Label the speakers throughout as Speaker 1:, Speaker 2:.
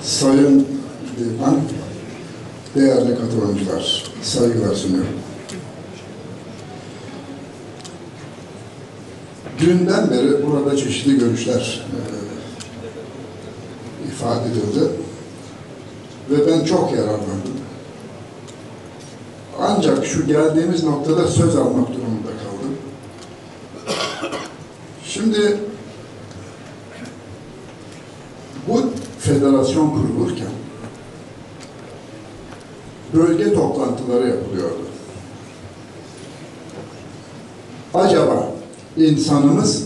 Speaker 1: Sayın Divan, değerli katılımcılar, saygılar sunuyorum. Dünden beri burada çeşitli görüşler ifade edildi ve ben çok yararlandım. Ancak şu geldiğimiz noktada söz almak durumunda kaldım. Şimdi bu federasyon kurulurken bölge toplantıları yapılıyordu. Acaba insanımız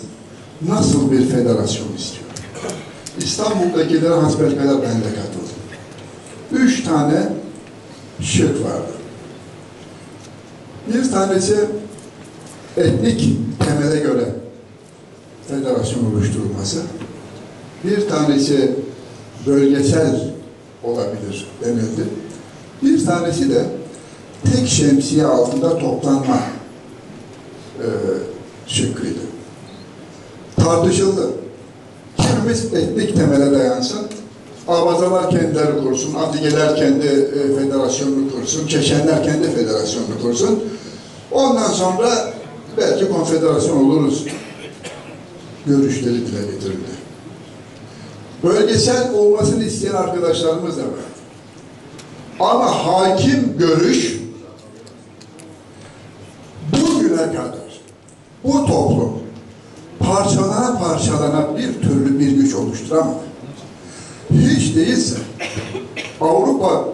Speaker 1: nasıl bir federasyon istiyor? İstanbul'dakilere hasbelkader ben de katıldım. 3 tane şık vardı. Bir tanesi etnik temele göre federasyon oluşturulması. Bir tanesi bölgesel olabilir denildi. Bir tanesi de tek şemsiye altında toplanma şıkkıydı. Tartışıldı. Kimimiz etnik temele dayansın, Abazalar kendileri kursun, Adigeler kendi federasyonunu kursun, Çeçenler kendi federasyonunu kursun. Ondan sonra belki konfederasyon oluruz görüşleri dile getirildi. Bölgesel olmasını isteyen arkadaşlarımız da var. Ama hakim görüş bugüne kadar bu toplum parçalana parçalana bir türlü bir güç oluşturamadı. Hiç değilse Avrupa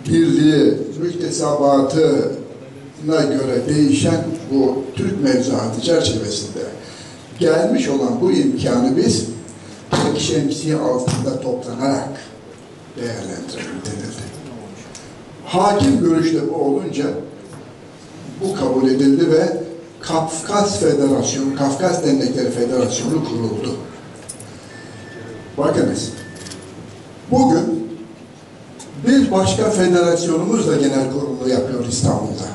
Speaker 1: Birliği müktesebatına göre değişen bu Türk mevzuatı çerçevesinde gelmiş olan bu imkanı biz tek şemsiye altında toplanarak değerlendirelim denildi. Hakim görüşte bu olunca bu kabul edildi ve Kafkas Federasyonu, Kafkas Dernekleri Federasyonu kuruldu. Bakınız, bugün bir başka federasyonumuz da genel kurulu yapıyor İstanbul'da.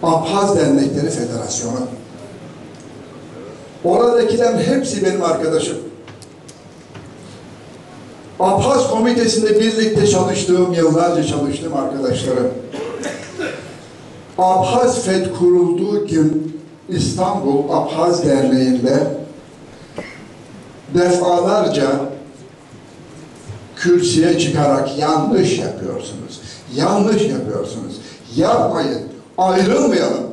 Speaker 1: Abhaz Dernekleri Federasyonu. Oradakilerin hepsi benim arkadaşım. Abhaz Komitesi'nde birlikte çalıştığım, yıllarca çalıştığım arkadaşlarım. Abhaz FED kurulduğu gün İstanbul Abhaz Derneği'nde defalarca kürsüye çıkarak yanlış yapıyorsunuz, yanlış yapıyorsunuz, yapmayın, ayrılmayalım,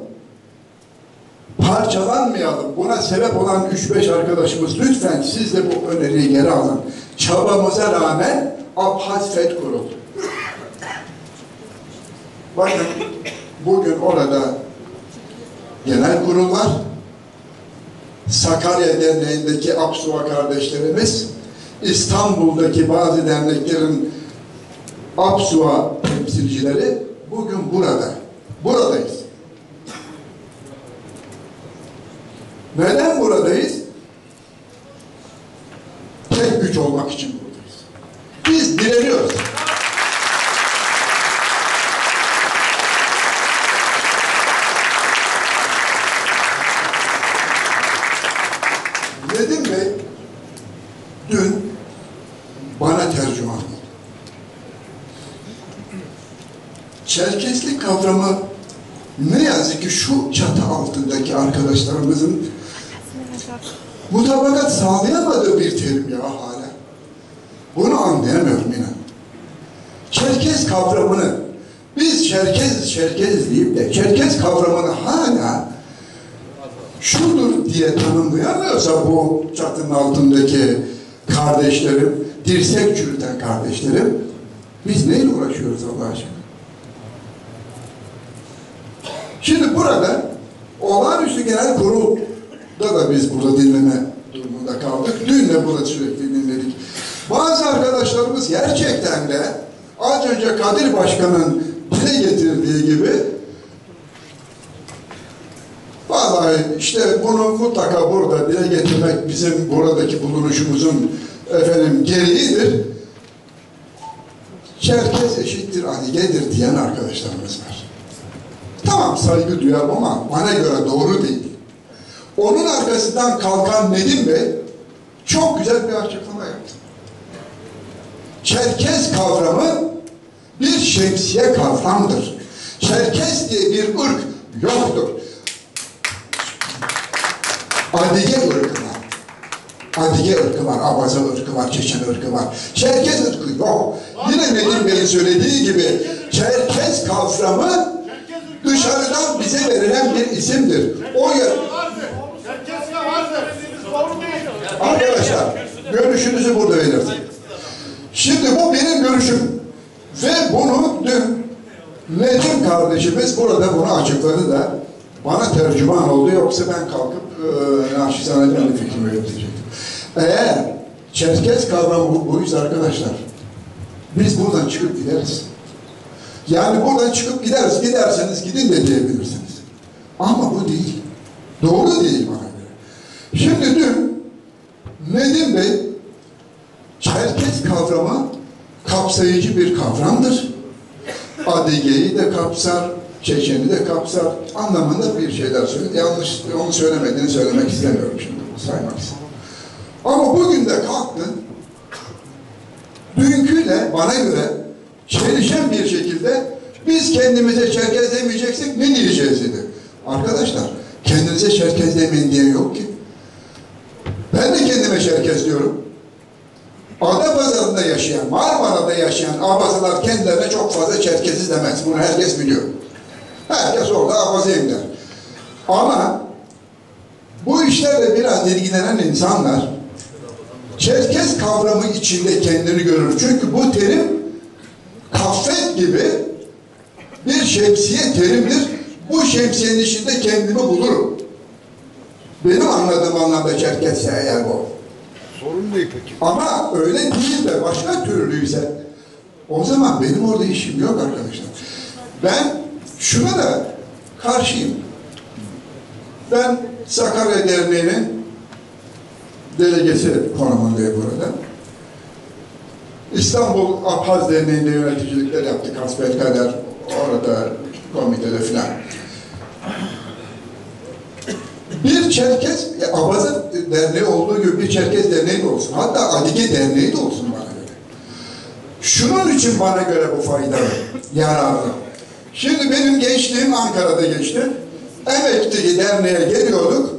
Speaker 1: parçalanmayalım. Buna sebep olan 3-5 arkadaşımız lütfen siz de bu öneriyi geri alın. Çabamıza rağmen Abhaz FED kuruldu. Bakın bugün orada genel kurul var. Sakarya Derneği'ndeki Apsuva kardeşlerimiz, İstanbul'daki bazı derneklerin Apsuva temsilcileri bugün burada. Buradayız. Neden buradayız? Tek güç olmak için buradayız. Biz direniyoruz. Nedim Bey dün bana tercüman oldu. Çerkezlik kavramı ne yazık ki şu çatı altındaki arkadaşlarımızın mutabakat sağlayamadığı bir terim ya hala. Bunu anlayamıyorum inan. Çerkez kavramını biz Çerkez deyip de Çerkez kavramını hala şudur diye tanımlayamıyorsa bu çatının altındaki kardeşlerim, dirsek çürüten kardeşlerim, biz neyle uğraşıyoruz Allah aşkına? Şimdi burada olağanüstü genel kurulda da biz burada dinleme durumunda kaldık. Dün de burada sürekli dinledik. Bazı arkadaşlarımız gerçekten de az önce Kadir Başkan'ın dile getirdiği gibi vallahi işte bunu mutlaka burada dile getirmek bizim buradaki bulunuşumuzun gereğidir. Çerkez eşittir Adige'dir diyen arkadaşlarımız var. Tamam saygı duyarım ama bana göre doğru değil. Onun arkasından kalkan Nedim Bey çok güzel bir açıklama yaptı. Çerkez kavramı bir şemsiye kavramdır. Çerkez diye bir ırk yoktur. Adige ırkı var. Adige ırkı var, Abaza ırkı var, Çeçen ırkı var. Çerkez ırkı yok. Yine Nedim Bey'in söylediği gibi Çerkez kavramı dışarıdan bize verilen bir isimdir. O arkadaşlar, görüşünüzü burada belirtin. Şimdi bu benim görüşüm. Ve bunu dün Nedim kardeşimiz burada bunu açıkladı da bana tercüman oldu, yoksa ben kalkıp naçizane kendi fikrimi üretecektim. Eğer Çerkez kavramı buysa arkadaşlar, biz buradan çıkıp gideriz. Yani buradan çıkıp gideriz, giderseniz gidin de diyebilirsiniz. Ama bu değil. Doğru değil bana göre. Şimdi dün Nedim Bey, Çerkez kavramı kapsayıcı bir kavramdır. Adige'yi de kapsar, Çeçen'i de kapsar anlamında bir şeyler söyledi. Yanlış, onu söylemediğini söylemek istemiyorum şimdi, saymak istiyorum. Ama bugün de kalktı, dünküyle bana göre çelişen bir şekilde biz kendimize Çerkez demeyeceksek ne diyeceğiz dedi. Arkadaşlar, kendinize Çerkez demeyin diyen yok ki. Ben de kendime Çerkez diyorum. Adapazarı'nda yaşayan, Marmara'da yaşayan Abazalar kendilerine çok fazla Çerkeziz demez. Bunu herkes biliyor. Herkes orada Abazayım der. Ama bu işlerle biraz ilgilenen insanlar Çerkez kavramı içinde kendini görür. Çünkü bu terim kaffet gibi bir şemsiye terimdir. Bu şemsiyenin içinde kendimi bulurum. Benim anladığım anlamda Çerkezse eğer bu.
Speaker 2: Sorun değil peki.
Speaker 1: Ama öyle değil de başka türlüyse o zaman benim orada işim yok arkadaşlar. Ben şuna da karşıyım. Ben Sakarya Derneği'nin delegesi konumundayım burada. İstanbul Abhaz Derneği'nde yöneticilikler yaptık. Hasbelkader orada komitede filan. Bir Çerkez, Abaza Derneği olduğu gibi bir Çerkez Derneği de olsun. Hatta Adige Derneği de olsun bana göre. Şunun için bana göre bu faydalı, yararlı. Şimdi benim gençliğim Ankara'da geçti. Emekli derneğe geliyorduk.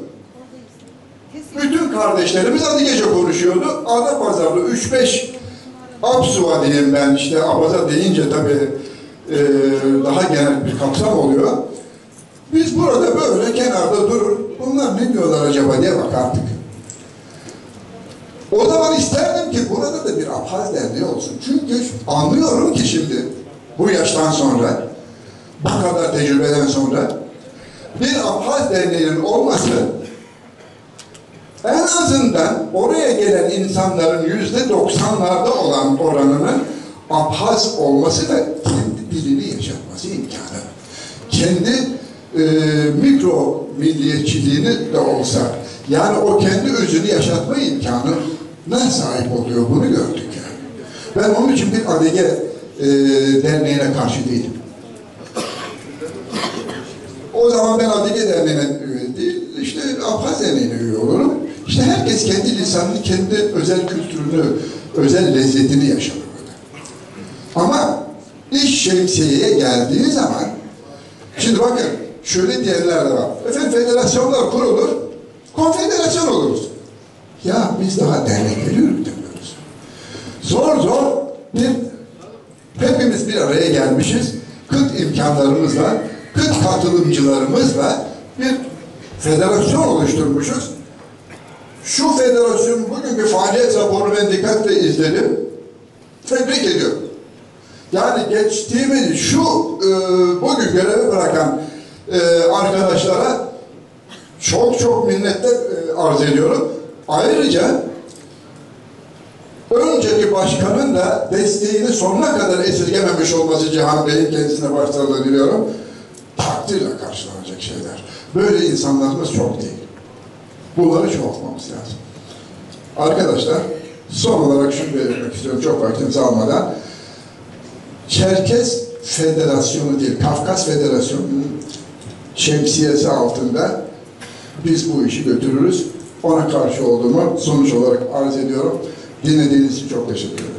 Speaker 1: Bütün kardeşlerimiz Adigece konuşuyordu. Adapazarlı 3-5 Apsuva diyeyim ben, işte Abaza deyince tabii daha genel bir kapsam oluyor. Biz burada böyle kenarda durur, bunlar ne diyorlar acaba diye bakardık. O zaman isterdim ki burada da bir Abhaz Derneği olsun. Çünkü anlıyorum ki şimdi bu yaştan sonra, bu kadar tecrübeden sonra bir Abhaz Derneği'nin olması en azından oraya gelen insanların %90'larda olan oranının Abhaz olması da kendi dilini yaşatması imkanı. Kendi mikro milliyetçiliğini de olsa, yani o kendi özünü yaşatma imkanına sahip oluyor. Bunu gördük yani. Ben onun için bir Adige Derneği'ne karşı değilim. O zaman ben Adige Derneği'ne üye değil, işte Abhaz Derneği'ne üye olurum. İşte herkes kendi lisanını, kendi özel kültürünü, özel lezzetini yaşar burada. Ama iş şemsiyeye geldiği zaman, şimdi bakın, şöyle diyenler de var. Efendim federasyonlar kurulur, konfederasyon oluruz. Ya biz daha dernekleri yürütemiyoruz. Zor zor hepimiz bir araya gelmişiz. Kıt imkanlarımızla, kıt katılımcılarımızla bir federasyon oluşturmuşuz. Şu federasyonun bugünkü faaliyet raporunu ben dikkatle izledim. Tebrik ediyorum. Yani geçtiğimiz şu bugün görevi bırakan arkadaşlara çok minnetler arz ediyorum. Ayrıca önceki başkanın da desteğini sonuna kadar esirgememiş olması Cihan Bey'in kendisine başsağlığı diliyorum. Takdirle karşılanacak şeyler. Böyle insanlarımız çok değil. Bunları çoğaltmamız lazım. Arkadaşlar, son olarak şunu belirtmek istiyorum çok vaktimizi almadan. Çerkez Federasyonu değil, Kafkas Federasyonu'nun şemsiyesi altında biz bu işi götürürüz. Ona karşı olduğumu sonuç olarak arz ediyorum. Dinlediğiniz için çok teşekkür ederim.